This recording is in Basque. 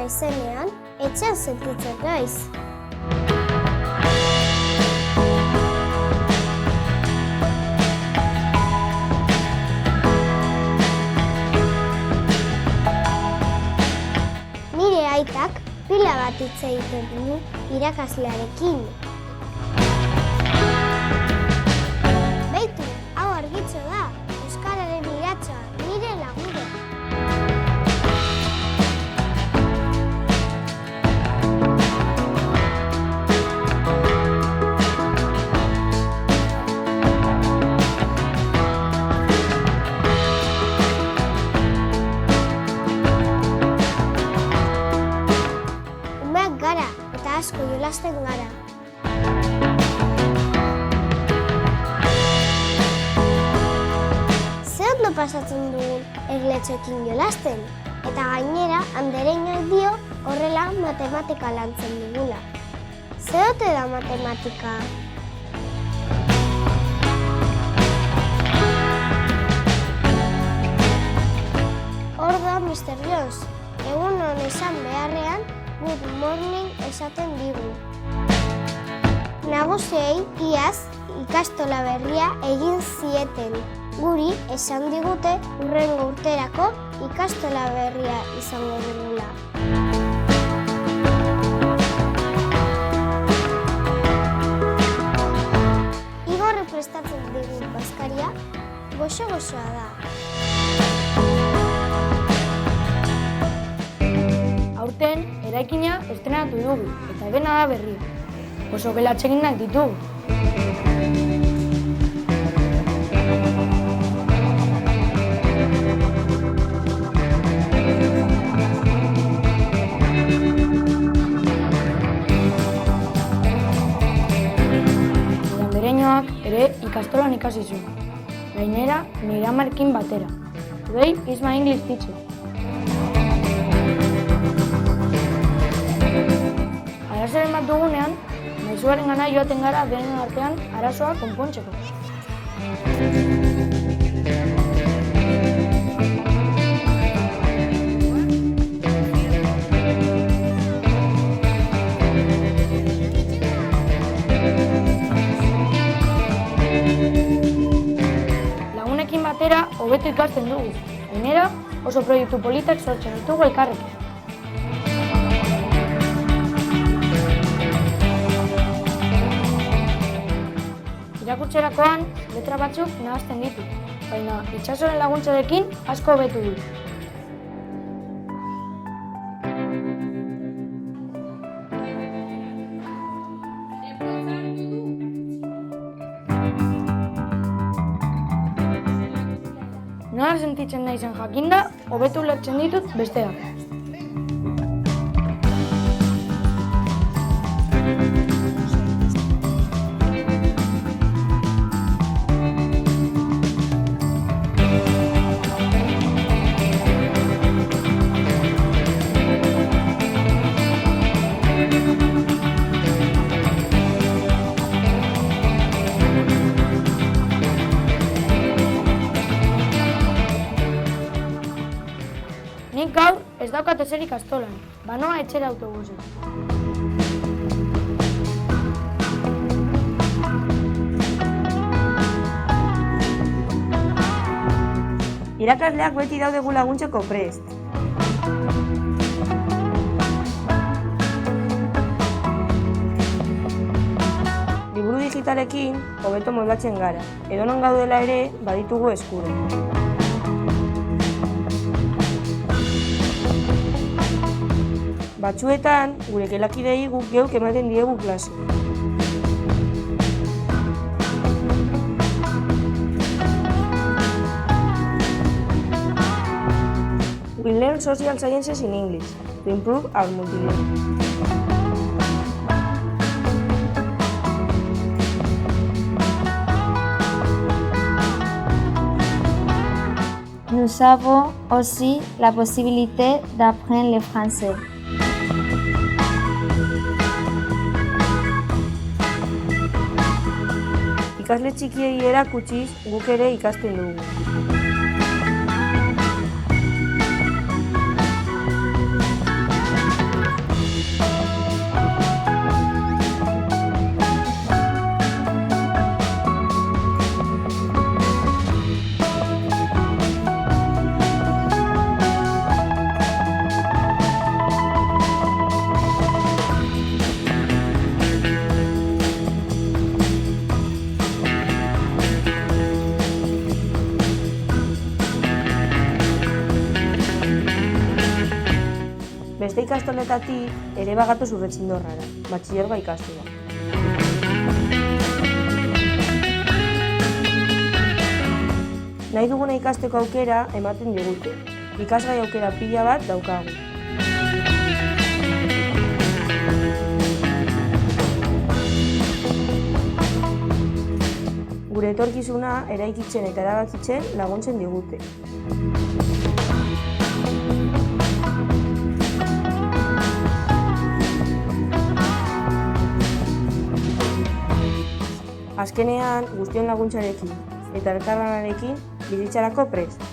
naizenean, etxean sentitzen naiz. Nire aitak pila bat hitz egiten du irakaslearekin. Beitu, hau argitxo da, euskararen iratxa, nire lagure. Asko jolasten gara. Ze ondo pasatzen dugun erletxoekin jolasten, eta gainera andereinak dio horrela matematika lantzen dugula. Ze ote da matematika? Hor da Mr. Jones, egun hon esan beharrean, good morning esaten digu. Nagusiei iaz ikastola berria egin zieten. Guri esan digute hurrengo urterako ikastola berria izango dugula. Igorri prestatzen digun bazkaria goxo-goxoa da. Aurten, eraikina estrenatu dugu, eta dena da berria. Oso gela atseginak ditugu. Andereñoak ere ikastolan ikasi zuen. Gainera, nire amarekin batera. Today is my English teacher. Arazoren bat dugunean, maizuaren gana joaten gara denen artean arazoa konpontzeko. Lagunekin batera hobeto ikasten dugu. Gainera, oso proiektu politak sortzen ditugu elkarrekin. Irakurtzerakoan, letra batzuk nahazten ditu, baina itsasoren laguntzarekin asko hobetu du. Nola sentitzen naizen jakinda, hobetu ulertzen ditut besteak. Nik gaur ez daukat ezer ikastolan, banoa etxera autobusean. Irakasleak beti daude gu laguntzeko prest. Liburu digitalekin hobeto moldatzen gara, edonon gaudela ere baditugu eskura. Batzuetan, gure gelakidei guk geuk ematen diegu klase. We learn social sciences in English to improve our multilingual. Nous avons aussi la possibilité d'apprendre le français. Ikasle txikiei erakutsiz guk ere ikasten dugu. ikastoletatik ere bagatoz Urretzindorrara, batxilergoa ikastera. Nahi duguna ikasteko aukera ematen digute. Ikasgai aukera pila bat daukagu. Gure etorkizuna eraikitzen eta erabakitzen laguntzen digute. Azkenean, guztion laguntzarekin eta elkarlanarekin bizitzarako prest.